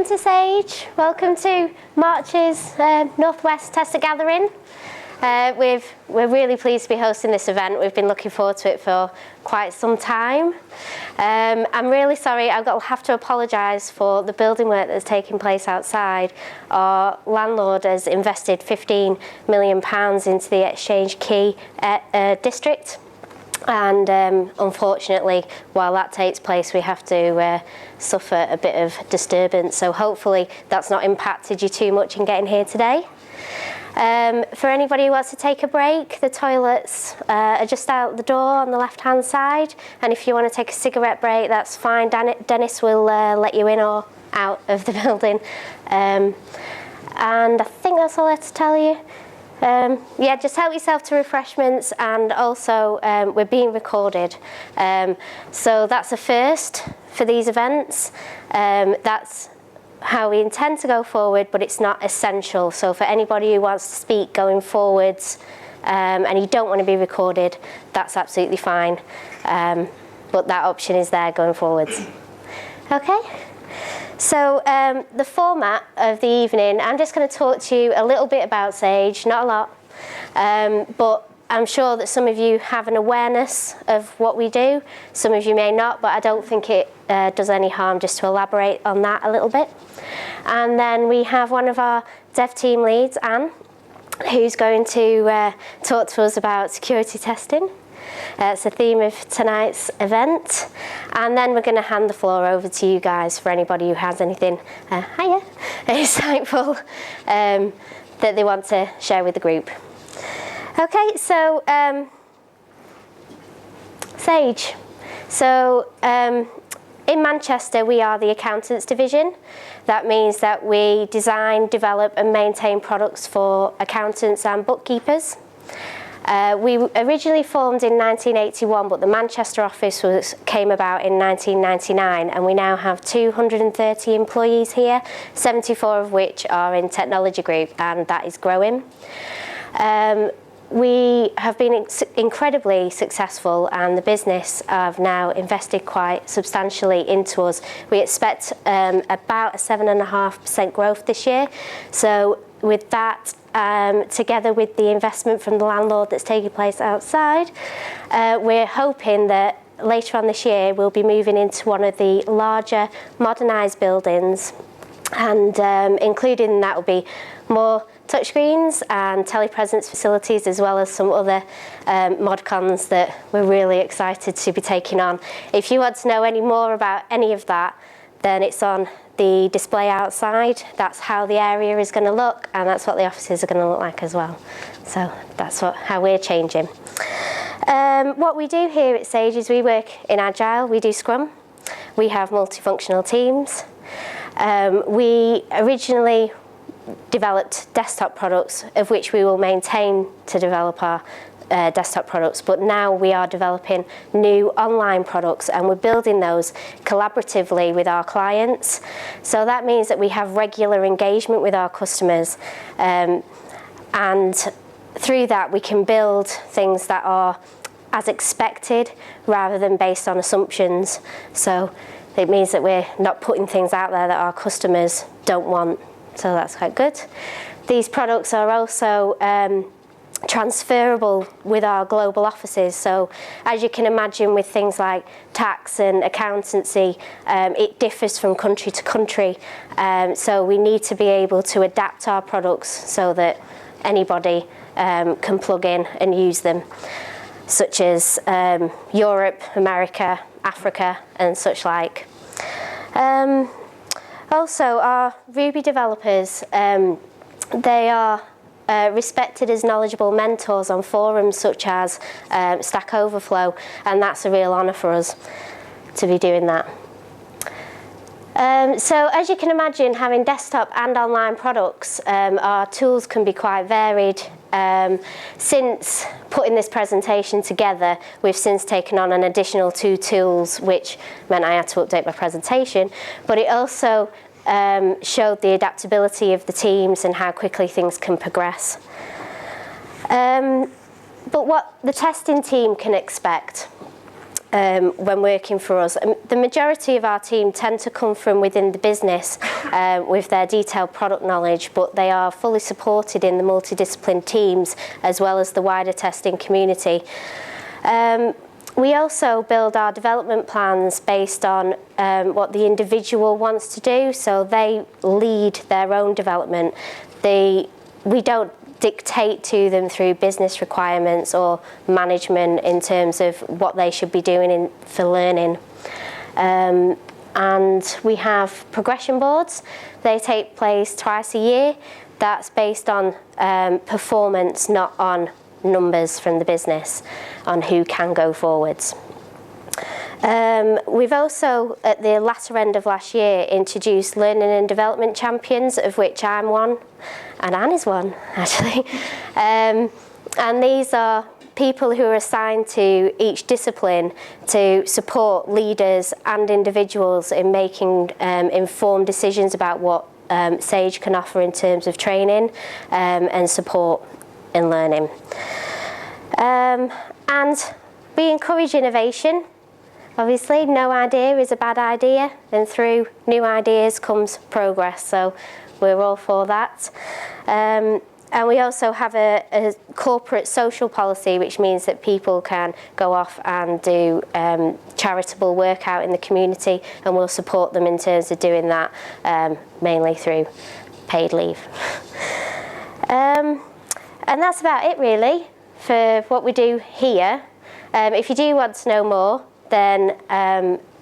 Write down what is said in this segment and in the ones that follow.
welcome to Sage. Welcome to March's Northwest Tester Gathering. We're really pleased to be hosting this event. We've been looking forward to it for quite some time. I'm really sorry, I'll have to apologise for the building work that's taking place outside. Our landlord has invested £15 million into the Exchange Quay district. And unfortunately, while that takes place, we have to suffer a bit of disturbance. So hopefully that's not impacted you too much in getting here today. For anybody who wants to take a break, the toilets are just out the door on the left-hand side. And if you want to take a cigarette break, that's fine. Dennis will let you in or out of the building. And I think that's all I have to tell you. Yeah, just help yourself to refreshments, and also we're being recorded. So that's a first for these events. That's how we intend to go forward, but it's not essential. So for anybody who wants to speak going forwards and you don't want to be recorded, that's absolutely fine. But that option is there going forwards. Okay? So the format of the evening, I'm just going to talk to you a little bit about Sage, not a lot, but I'm sure that some of you have an awareness of what we do. Some of you may not, but I don't think it does any harm just to elaborate on that a little bit. And then we have one of our dev team leads, Anne, who's going to talk to us about security testing. It's the theme of tonight's event. And then we're going to hand the floor over to you guys for anybody who has anything insightful that they want to share with the group. Okay, so Sage. So in Manchester, we are the accountants division. That means that we design, develop and maintain products for accountants and bookkeepers. We originally formed in 1981, but the Manchester office came about in 1999, and we now have 230 employees here, 74 of which are in technology group, and that is growing. We have been incredibly successful, and the business have now invested quite substantially into us. We expect about a 7.5% growth this year. So with that, together with the investment from the landlord that's taking place outside, we're hoping that later on this year we'll be moving into one of the larger modernised buildings, and included in that will be more touchscreens and telepresence facilities, as well as some other modcons that we're really excited to be taking on. If you want to know any more about any of that, then it's on the display outside. That's how the area is going to look, and that's what the offices are going to look like as well. So that's how we're changing. What we do here at Sage is we work in agile. We do Scrum. We have multifunctional teams. We originally developed desktop products, of which we will maintain to develop our desktop products, but now we are developing new online products, and we're building those collaboratively with our clients. So that means that we have regular engagement with our customers, and through that we can build things that are as expected rather than based on assumptions. So it means that we're not putting things out there that our customers don't want. So that's quite good. These products are also transferable with our global offices. So as you can imagine, with things like tax and accountancy, it differs from country to country. So we need to be able to adapt our products so that anybody can plug in and use them, such as Europe, America, Africa and such like. Also, our Ruby developers, they are respected as knowledgeable mentors on forums such as Stack Overflow, and that's a real honour for us to be doing that. So as you can imagine, having desktop and online products, our tools can be quite varied. Since putting this presentation together, we've since taken on an additional 2 tools, which meant I had to update my presentation, but it also showed the adaptability of the teams and how quickly things can progress. But what the testing team can expect. when working for us. The majority of our team tend to come from within the business with their detailed product knowledge, but they are fully supported in the multidisciplinary teams as well as the wider testing community. We also build our development plans based on what the individual wants to do, so they lead their own development. We don't dictate to them through business requirements or management in terms of what they should be doing for learning. And we have progression boards. They take place twice a year. That's based on performance, not on numbers from the business, on who can go forwards. We've also, at the latter end of last year, introduced learning and development champions, of which I'm one, and Anne is one, actually. And these are people who are assigned to each discipline to support leaders and individuals in making informed decisions about what Sage can offer in terms of training and support in learning. And we encourage innovation. Obviously, no idea is a bad idea, and through new ideas comes progress, so we're all for that. And we also have a corporate social policy, which means that people can go off and do charitable work out in the community, and we'll support them in terms of doing that, mainly through paid leave. And that's about it, really, for what we do here. If you do want to know more, then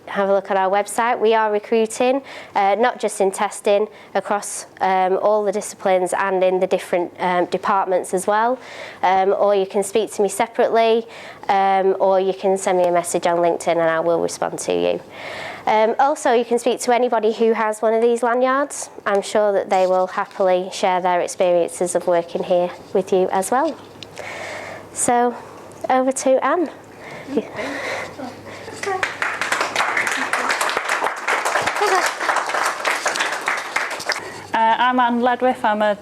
have a look at our website. We are recruiting, not just in testing, across all the disciplines and in the different departments as well. Or you can speak to me separately, or you can send me a message on LinkedIn and I will respond to you. Also, you can speak to anybody who has one of these lanyards. I'm sure that they will happily share their experiences of working here with you as well. So, over to Anne. I'm Anne Ledwith.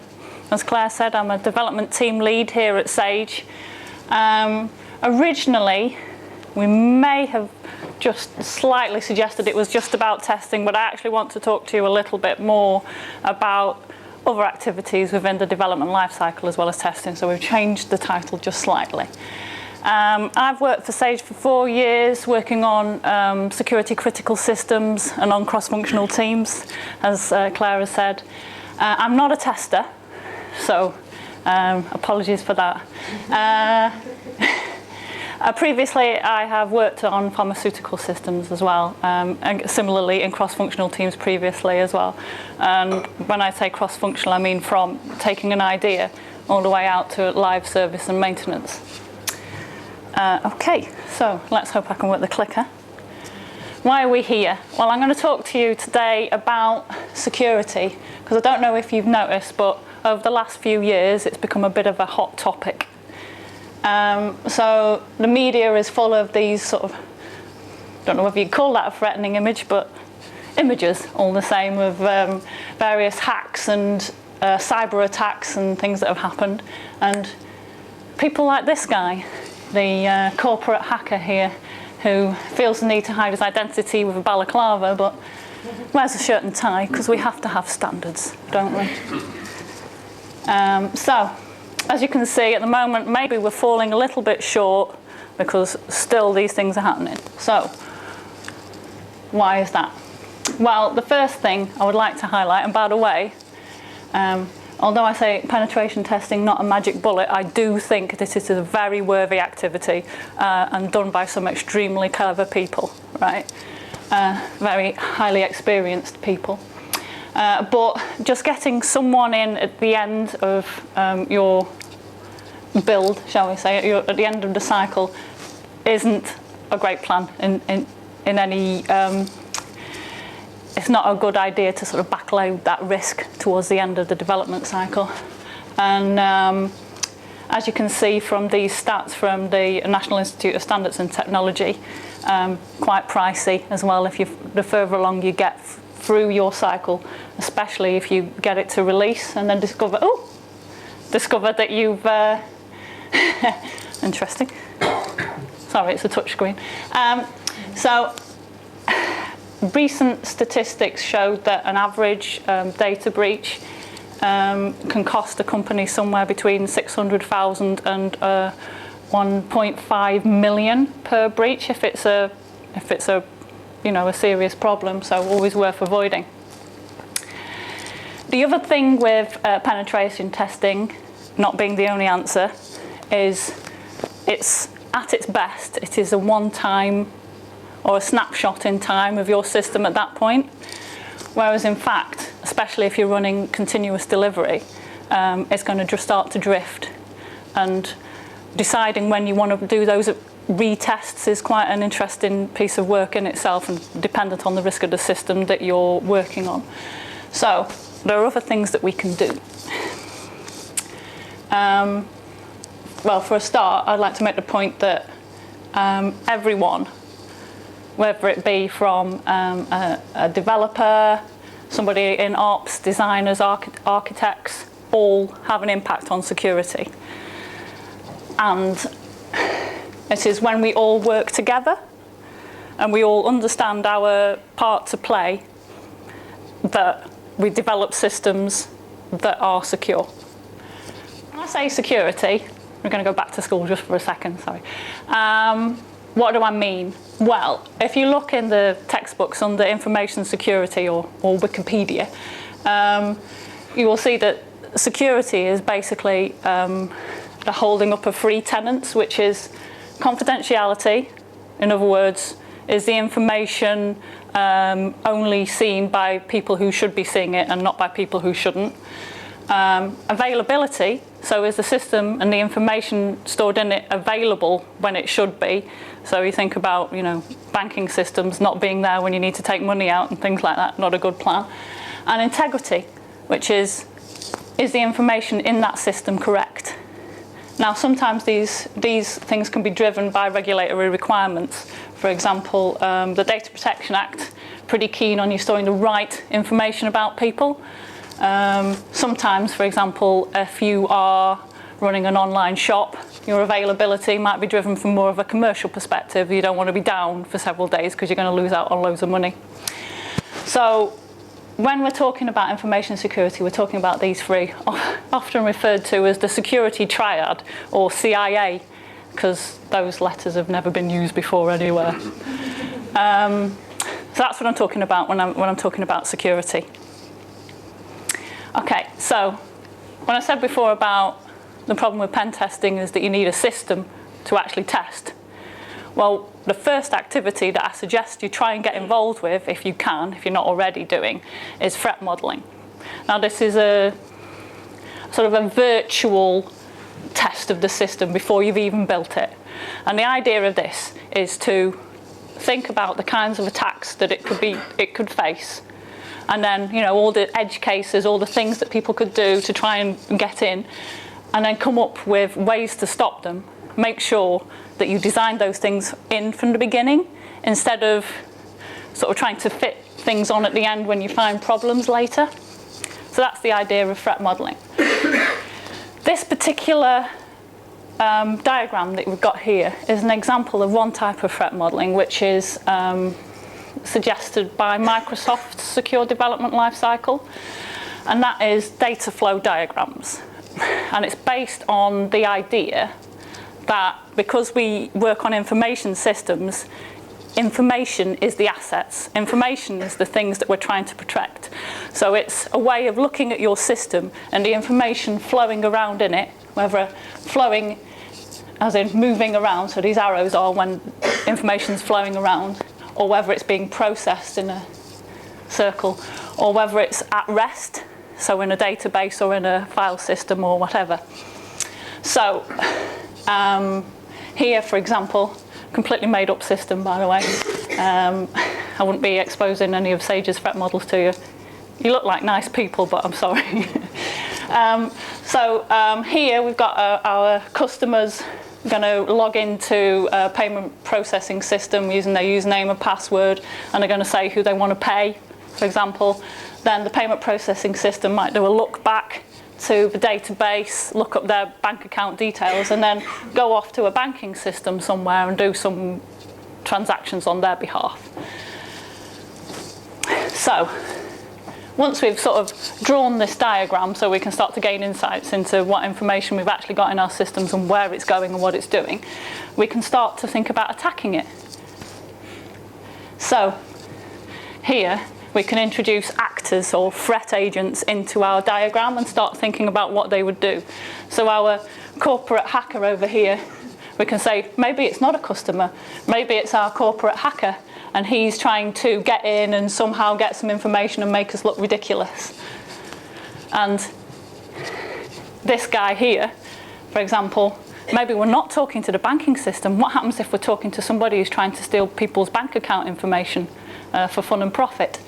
As Claire said, I'm a development team lead here at Sage. Originally, we may have just slightly suggested it was just about testing, but I actually want to talk to you a little bit more about other activities within the development lifecycle as well as testing, so we've changed the title just slightly. I've worked for Sage for 4 years, working on security critical systems and on cross-functional teams, as Claire has said. I'm not a tester, so apologies for that. Previously, I have worked on pharmaceutical systems as well, and similarly in cross-functional teams previously as well. And when I say cross-functional, I mean from taking an idea all the way out to live service and maintenance. Okay, so let's hope I can work the clicker. Why are we here? Well, I'm going to talk to you today about security, because I don't know if you've noticed, but over the last few years, it's become a bit of a hot topic. So the media is full of these sort of, don't know whether you call that a threatening image, but images all the same of various hacks and cyber attacks and things that have happened. And people like this guy, the corporate hacker here, who feels the need to hide his identity with a balaclava, but wears a shirt and tie, because we have to have standards, don't we? So, as you can see, at the moment, maybe we're falling a little bit short, because still these things are happening. So, why is that? Well, the first thing I would like to highlight, and by the way, although I say penetration testing, not a magic bullet, I do think this is a very worthy activity and done by some extremely clever people, right? Very highly experienced people. But just getting someone in at the end of your build, shall we say, at the end of the cycle, isn't a great plan in any... It's not a good idea to sort of backload that risk towards the end of the development cycle. And as you can see from these stats from the National Institute of Standards and Technology, quite pricey as well the further along you get through your cycle, especially if you get it to release and then discover that you've... Interesting. Sorry, it's a touch screen. So recent statistics showed that an average data breach can cost a company somewhere between 600,000 and 1.5 million per breach if it's a a serious problem. So always worth avoiding. The other thing with penetration testing not being the only answer is it's at its best. It is a one-time or a snapshot in time of your system at that point. Whereas in fact, especially if you're running continuous delivery, it's going to just start to drift. And deciding when you want to do those retests is quite an interesting piece of work in itself and dependent on the risk of the system that you're working on. So there are other things that we can do. Well, for a start, I'd like to make the point that everyone, whether it be from a developer, somebody in ops, designers, architects, all have an impact on security. And it is when we all work together and we all understand our part to play that we develop systems that are secure. When I say security, we're going to go back to school just for a second, sorry. What do I mean? Well, if you look in the textbooks under information security or Wikipedia, you will see that security is basically the holding up of three tenets, which is confidentiality. In other words, is the information only seen by people who should be seeing it and not by people who shouldn't. Availability, so is the system and the information stored in it available when it should be? So you think about, banking systems not being there when you need to take money out and things like that, not a good plan. And integrity, which is the information in that system correct? Now, sometimes these things can be driven by regulatory requirements. For example, the Data Protection Act, pretty keen on you storing the right information about people. Sometimes, for example, if you are running an online shop, your availability might be driven from more of a commercial perspective. You don't want to be down for several days because you're going to lose out on loads of money. So when we're talking about information security, we're talking about these three, often referred to as the Security Triad, or CIA, because those letters have never been used before anywhere. So that's what I'm talking about when I'm talking about security. Okay, so when I said before about the problem with pen testing is that you need a system to actually test. Well, the first activity that I suggest you try and get involved with, if you can, if you're not already doing, is threat modeling. Now, this is a sort of a virtual test of the system before you've even built it. And the idea of this is to think about the kinds of attacks that it could face. And then, all the edge cases, all the things that people could do to try and get in, and then come up with ways to stop them. Make sure that you design those things in from the beginning, instead of sort of trying to fit things on at the end when you find problems later. So that's the idea of threat modeling. This particular diagram that we've got here is an example of one type of threat modeling, which is suggested by Microsoft's Secure Development Lifecycle, and that is data flow diagrams. And it's based on the idea that because we work on information systems, information is the assets. Information is the things that we're trying to protect. So it's a way of looking at your system and the information flowing around in it, whether flowing as in moving around, so these arrows are when information's flowing around, or whether it's being processed in a circle, or whether it's at rest, so in a database or in a file system or whatever. So here, for example, completely made up system, by the way. I wouldn't be exposing any of Sage's threat models to you. You look like nice people, but I'm sorry. Here we've got our customers going to log into a payment processing system using their username and password, and they're going to say who they want to pay, for example. Then the payment processing system might do a look back to the database, look up their bank account details, and then go off to a banking system somewhere and do some transactions on their behalf. So once we've sort of drawn this diagram so we can start to gain insights into what information we've actually got in our systems and where it's going and what it's doing, we can start to think about attacking it. So here we can introduce actors or threat agents into our diagram and start thinking about what they would do. So our corporate hacker over here, we can say maybe it's not a customer, maybe it's our corporate hacker, and he's trying to get in and somehow get some information and make us look ridiculous. And this guy here, for example, maybe we're not talking to the banking system. What happens if we're talking to somebody who's trying to steal people's bank account information for fun and profit?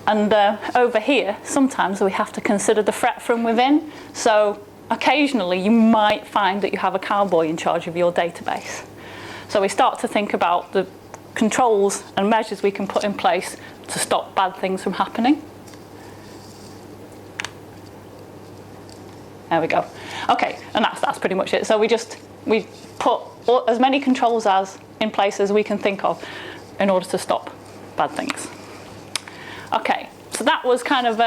And over here, sometimes we have to consider the threat from within. So occasionally you might find that you have a cowboy in charge of your database. So we start to think about the controls and measures we can put in place to stop bad things from happening. There we go. Okay, and that's pretty much it. So we put as many controls in place as we can think of in order to stop bad things. Okay, so that was kind of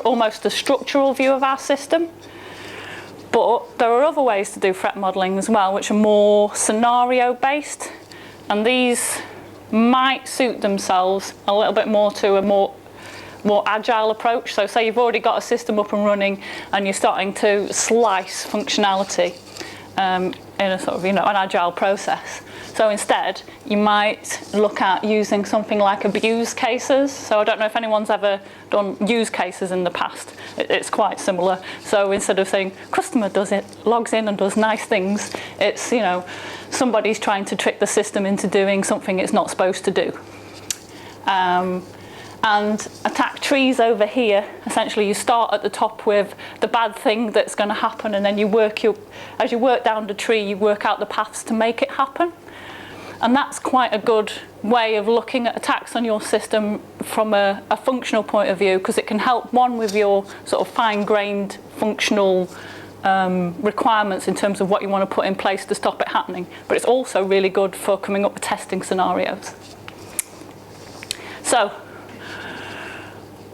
almost a structural view of our system. But there are other ways to do threat modeling as well, which are more scenario-based. And these might suit themselves a little bit more to a more agile approach. So say you've already got a system up and running and you're starting to slice functionality in a sort of, an agile process. So instead, you might look at using something like abuse cases. So I don't know if anyone's ever done use cases in the past. It's quite similar. So instead of saying customer does it, logs in and does nice things, it's, somebody's trying to trick the system into doing something it's not supposed to do. And attack trees over here, essentially you start at the top with the bad thing that's going to happen, and then as you work down the tree, you work out the paths to make it happen. And that's quite a good way of looking at attacks on your system from a functional point of view, because it can help, one, with your sort of fine-grained functional requirements in terms of what you want to put in place to stop it happening. But it's also really good for coming up with testing scenarios. So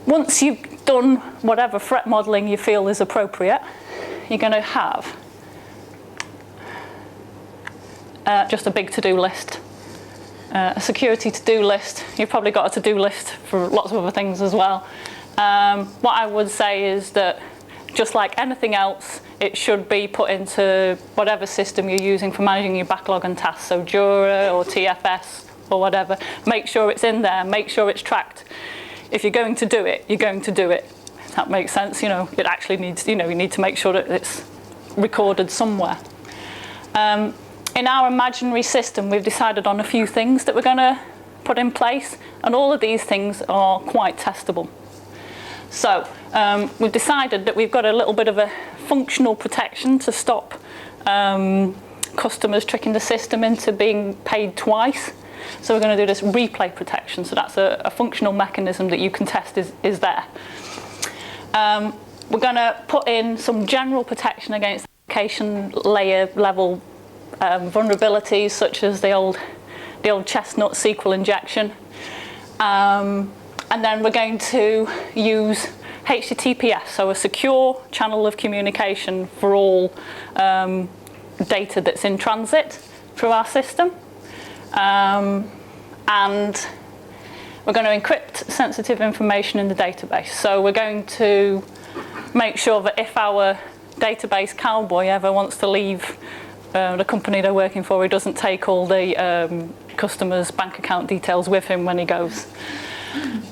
once you've done whatever threat modeling you feel is appropriate, you're going to have just a big to-do list. A security to-do list. You've probably got a to-do list for lots of other things as well. What I would say is that just like anything else, it should be put into whatever system you're using for managing your backlog and tasks, so Jira or TFS or whatever. Make sure it's in there, make sure it's tracked. If you're going to do it, you're going to do it. If that makes sense, it actually needs, you need to make sure that it's recorded somewhere. In our imaginary system, we've decided on a few things that we're going to put in place, and all of these things are quite testable. So we've decided that we've got a little bit of a functional protection to stop customers tricking the system into being paid twice. So we're going to do this replay protection. So that's a functional mechanism that you can test is there. We're going to put in some general protection against application layer level vulnerabilities, such as the old chestnut SQL injection. And then we're going to use HTTPS, so a secure channel of communication for all data that's in transit through our system. And we're going to encrypt sensitive information in the database. So we're going to make sure that if our database cowboy ever wants to leave the company they're working for, he doesn't take all the customers' bank account details with him when he goes.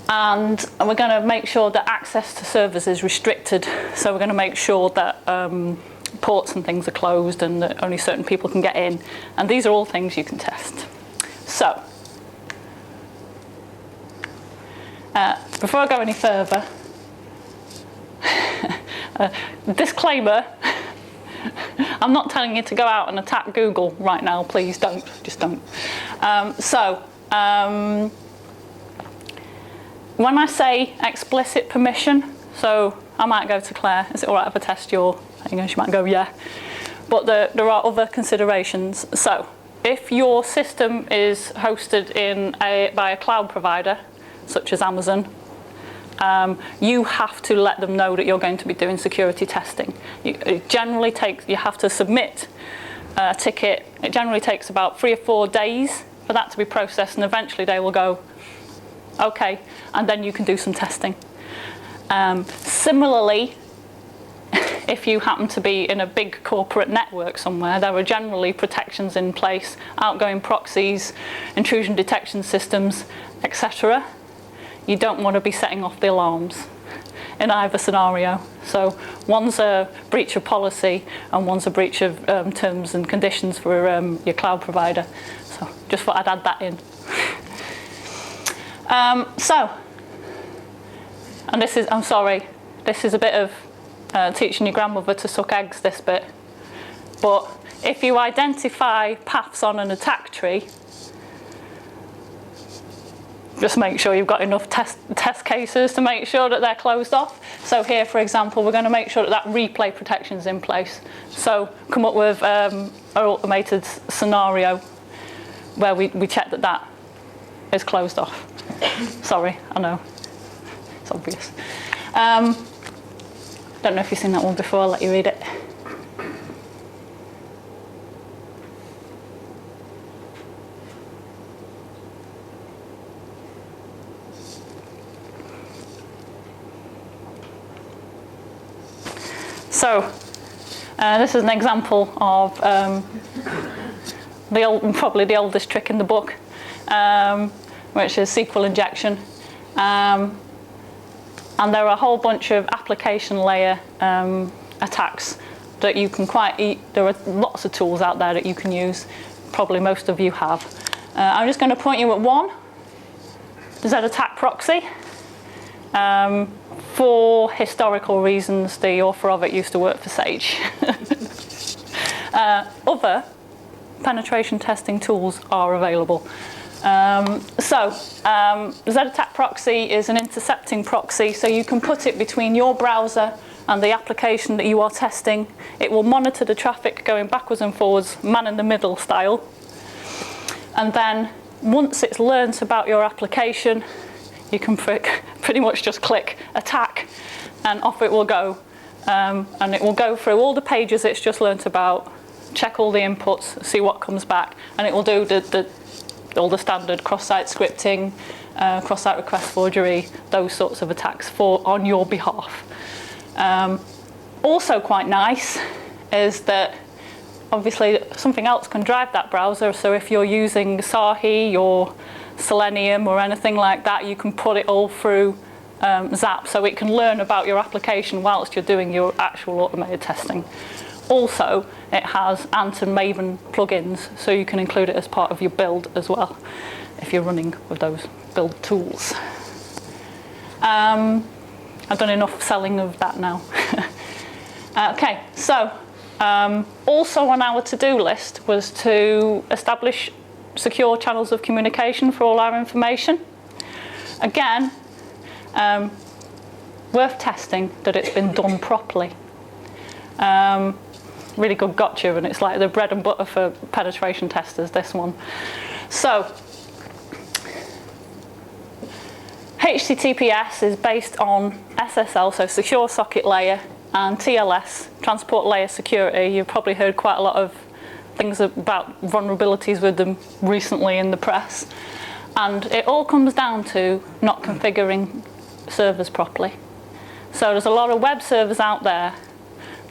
And we're going to make sure that access to servers is restricted. So we're going to make sure that ports and things are closed and that only certain people can get in. And these are all things you can test. So, before I go any further, disclaimer, I'm not telling you to go out and attack Google right now, please don't, just don't. When I say explicit permission, so I might go to Claire, is it all right if I test your, she might go, yeah. But there are other considerations. So if your system is hosted by a cloud provider, such as Amazon, you have to let them know that you're going to be doing security testing. It generally takes, you have to submit a ticket. It generally takes about 3 or 4 days for that to be processed, and eventually they will go, okay, and then you can do some testing. Similarly, if you happen to be in a big corporate network somewhere, there are generally protections in place, outgoing proxies, intrusion detection systems, etc. You don't want to be setting off the alarms in either scenario. So one's a breach of policy and one's a breach of terms and conditions for your cloud provider. So just thought I'd add that in. And this is, I'm sorry, this is a bit of teaching your grandmother to suck eggs, this bit. But if you identify paths on an attack tree, just make sure you've got enough test cases to make sure that they're closed off. So here, for example, we're going to make sure that replay protection is in place. So come up with an automated scenario where we check that is closed off. Sorry, I know, it's obvious. Don't know if you've seen that one before, I'll let you read it. So, this is an example of probably the oldest trick in the book, which is SQL injection. And there are a whole bunch of application layer attacks that you can there are lots of tools out there that you can use. Probably most of you have. I'm just going to point you at one. Z-attack proxy. For historical reasons, the author of it used to work for Sage. Other penetration testing tools are available. Z-attack proxy is an intercepting proxy, so you can put it between your browser and the application that you are testing. It will monitor the traffic going backwards and forwards, man-in-the-middle style. And then once it's learnt about your application, you can pretty much just click attack and off it will go. And it will go through all the pages it's just learnt about, check all the inputs, see what comes back, and it will do all the standard cross-site scripting, cross-site request forgery, those sorts of attacks on your behalf. Also quite nice is that obviously something else can drive that browser, so if you're using Sahi or Selenium or anything like that, you can put it all through Zap, so it can learn about your application whilst you're doing your actual automated testing. Also, it has Ant and Maven plugins, so you can include it as part of your build as well, if you're running with those build tools. I've done enough selling of that now. Okay, so also on our to-do list was to establish secure channels of communication for all our information. Again, worth testing that it's been done properly. Really good gotcha, and it's like the bread and butter for penetration testers, this one. So, HTTPS is based on SSL, so Secure Socket Layer, and TLS, Transport Layer Security. You've probably heard quite a lot of things about vulnerabilities with them recently in the press. And it all comes down to not configuring servers properly. So there's a lot of web servers out there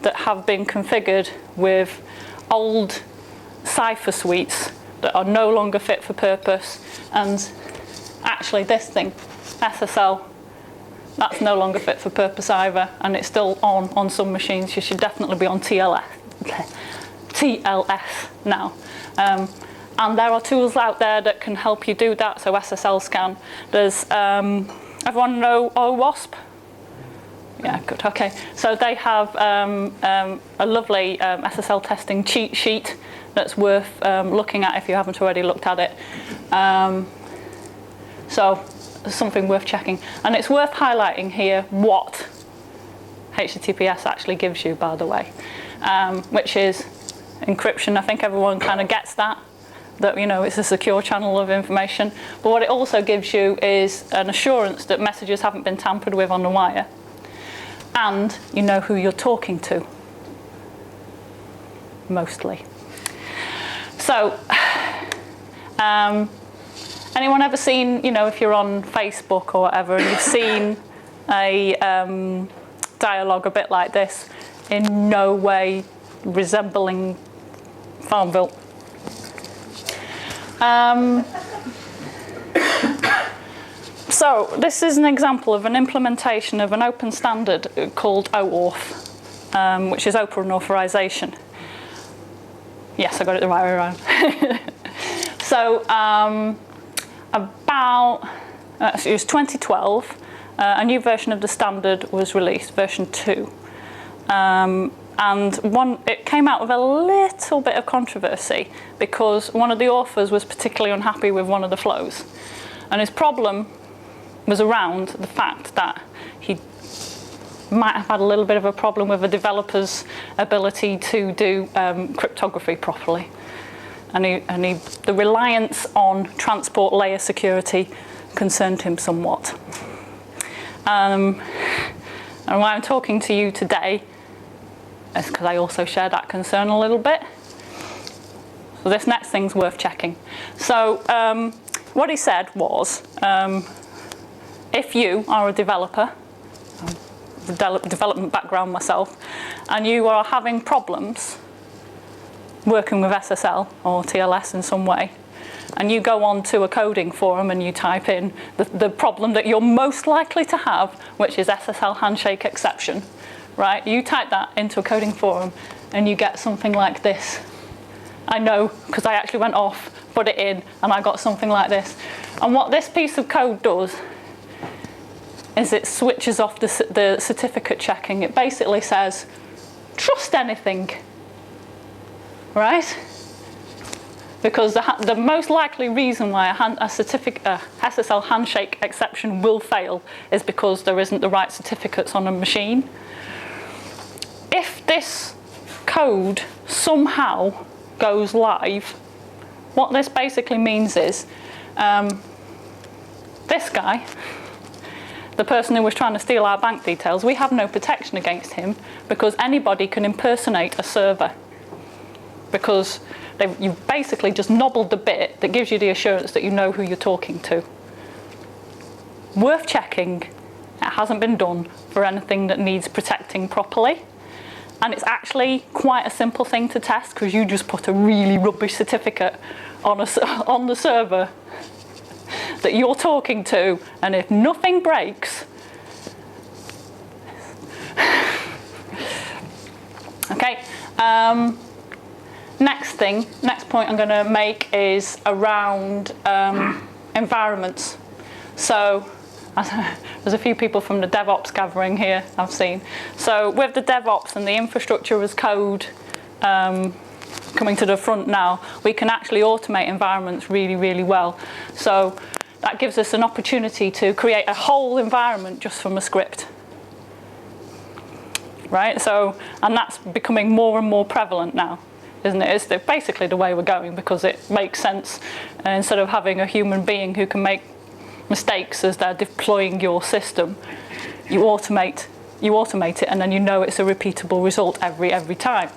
that have been configured with old cipher suites that are no longer fit for purpose. And actually this thing, SSL, that's no longer fit for purpose either, and it's still on some machines. You should definitely be on TLS now. And there are tools out there that can help you do that, so SSL scan. There's, everyone know OWASP? Yeah, good, okay. So they have a lovely SSL testing cheat sheet that's worth looking at if you haven't already looked at it. So something worth checking. And it's worth highlighting here what HTTPS actually gives you, by the way, which is encryption. I think everyone kind of gets that. that, you know, it's a secure channel of information. But what it also gives you is an assurance that messages haven't been tampered with on the wire. And you know who you're talking to, mostly. So, anyone ever seen, you know, if you're on Facebook or whatever, and you've seen a dialogue a bit like this, in no way resembling Farmville? So this is an example of an implementation of an open standard called OAuth, which is Open Authorization. Yes, I got it the right way around. So it was 2012, a new version of the standard was released, version 2. And it came out with a little bit of controversy because one of the authors was particularly unhappy with one of the flows. And his problem was around the fact that he might have had a little bit of a problem with a developer's ability to do cryptography properly. And the reliance on transport layer security concerned him somewhat. And why I'm talking to you today is because I also share that concern a little bit. So this next thing's worth checking. So what he said was, if you are a developer, development background myself, and you are having problems working with SSL or TLS in some way, and you go on to a coding forum and you type in the problem that you're most likely to have, which is SSL handshake exception, right? You type that into a coding forum and you get something like this. I know, because I actually went off, put it in, and I got something like this. And what this piece of code does is it switches off the certificate checking. It basically says, trust anything, right? Because the most likely reason why a SSL handshake exception will fail is because there isn't the right certificates on a machine. If this code somehow goes live, what this basically means is this guy, the person who was trying to steal our bank details, we have no protection against him because anybody can impersonate a server. Because you've basically just nobbled the bit that gives you the assurance that you know who you're talking to. Worth checking. It hasn't been done for anything that needs protecting properly. And it's actually quite a simple thing to test because you just put a really rubbish certificate on the server that you're talking to, and if nothing breaks, okay. Next point I'm going to make is around environments. So there's a few people from the DevOps gathering here I've seen. So with the DevOps and the infrastructure as code coming to the front now, we can actually automate environments really, really well. So that gives us an opportunity to create a whole environment just from a script. Right? So, and that's becoming more and more prevalent now, isn't it? It's basically the way we're going because it makes sense. Instead of having a human being who can make mistakes as they're deploying your system, you automate it, and then you know it's a repeatable result every time.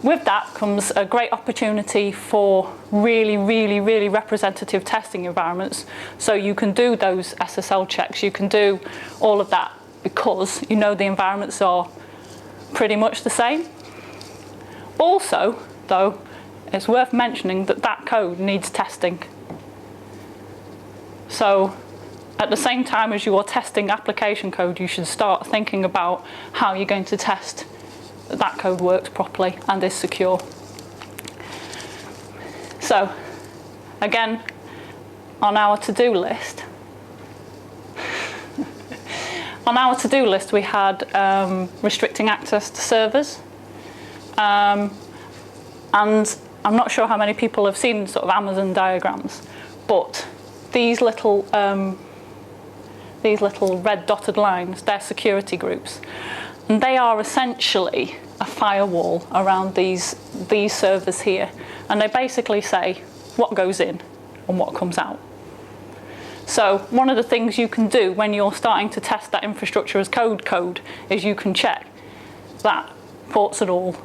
With that comes a great opportunity for really, really, really representative testing environments. So you can do those SSL checks, you can do all of that because you know the environments are pretty much the same. Also, though, it's worth mentioning that that code needs testing. So at the same time as you are testing application code, you should start thinking about how you're going to test that code works properly and is secure. So, again, on our to-do list, we had restricting access to servers, and I'm not sure how many people have seen sort of Amazon diagrams, but these little red dotted lines, they're security groups. And they are essentially a firewall around these servers here, and they basically say what goes in and what comes out. So one of the things you can do when you're starting to test that infrastructure as code is you can check that ports and all.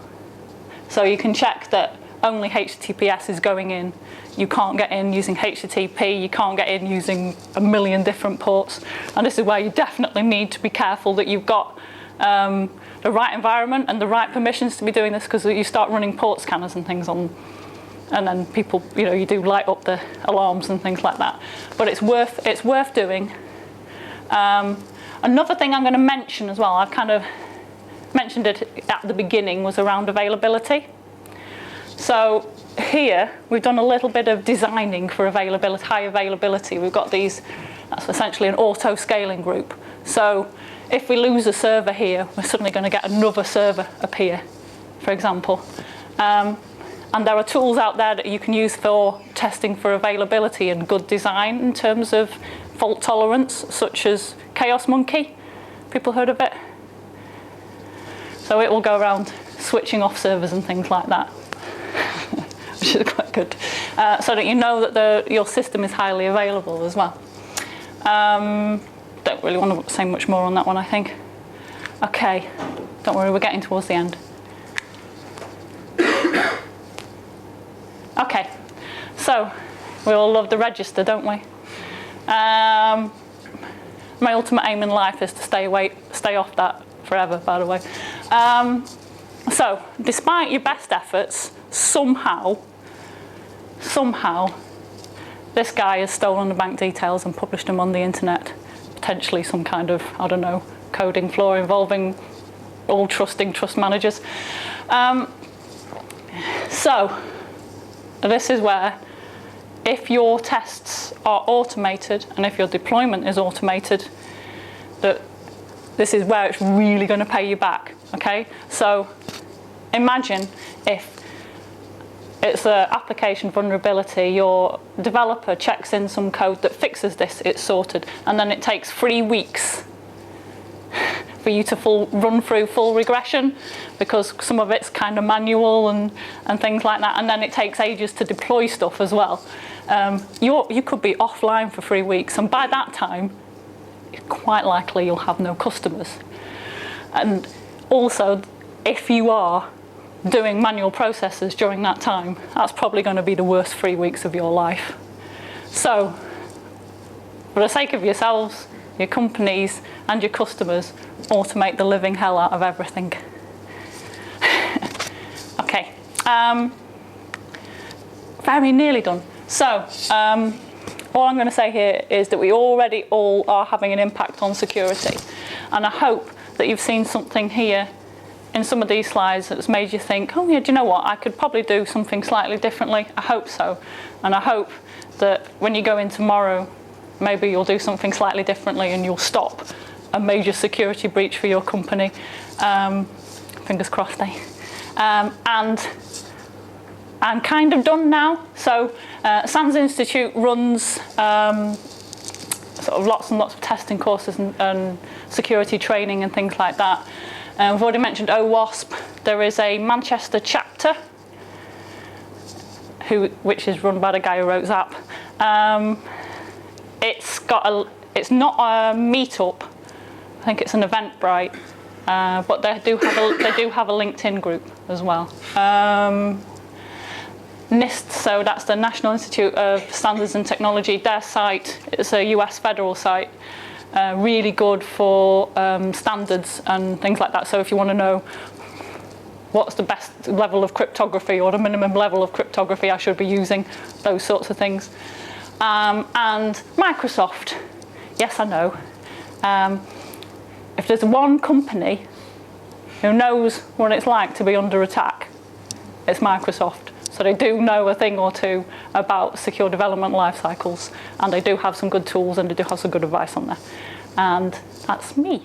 So you can check that only HTTPS is going in. You can't get in using HTTP, you can't get in using a million different ports. And this is where you definitely need to be careful that you've got the right environment and the right permissions to be doing this, because you start running port scanners and things on, and then people, you do light up the alarms and things like that. But it's worth doing. Another thing I'm going to mention as well, I've kind of mentioned it at the beginning, was around availability. So here we've done a little bit of designing for availability, high availability. We've got these, that's essentially an auto scaling group. So if we lose a server here, we're suddenly going to get another server appear, for example. And there are tools out there that you can use for testing for availability and good design in terms of fault tolerance, such as Chaos Monkey. People heard of it? So it will go around switching off servers and things like that, which is quite good, so that you know that your system is highly available as well. Don't really want to say much more on that one, I think. Okay, don't worry, we're getting towards the end. Okay, so we all love the register, don't we? My ultimate aim in life is to stay off that forever, by the way. So, despite your best efforts, somehow, this guy has stolen the bank details and published them on the internet. Potentially some kind of, I don't know, coding flaw involving all trusting trust managers. So, this is where, if your tests are automated and if your deployment is automated, that this is where it's really going to pay you back. Okay, so imagine if it's an application vulnerability, your developer checks in some code that fixes this, it's sorted, and then it takes 3 weeks for you to run through full regression, because some of it's kind of manual and things like that, and then it takes ages to deploy stuff as well. You could be offline for 3 weeks, and by that time, quite likely you'll have no customers. And also, if you are doing manual processes during that time, that's probably going to be the worst 3 weeks of your life. So, for the sake of yourselves, your companies, and your customers, automate the living hell out of everything. Okay, very nearly done. So, all I'm going to say here is that we already all are having an impact on security. And I hope that you've seen something here in some of these slides that's made you think, oh yeah, do you know what, I could probably do something slightly differently. I hope so. And I hope that when you go in tomorrow, maybe you'll do something slightly differently and you'll stop a major security breach for your company. Fingers crossed, eh? And I'm kind of done now. So SANS Institute runs sort of lots and lots of testing courses and security training and things like that. We've already mentioned OWASP. There is a Manchester chapter, which is run by the guy who wrote Zap. It's not a meetup. I think it's an Eventbrite, but they do have a LinkedIn group as well. NIST, so that's the National Institute of Standards and Technology. Their site is a US federal site, really good for standards and things like that. So if you want to know what's the best level of cryptography or the minimum level of cryptography I should be using, those sorts of things. And Microsoft, yes, I know. If there's one company who knows what it's like to be under attack, it's Microsoft. So they do know a thing or two about secure development lifecycles, and they do have some good tools and they do have some good advice on there. And that's me.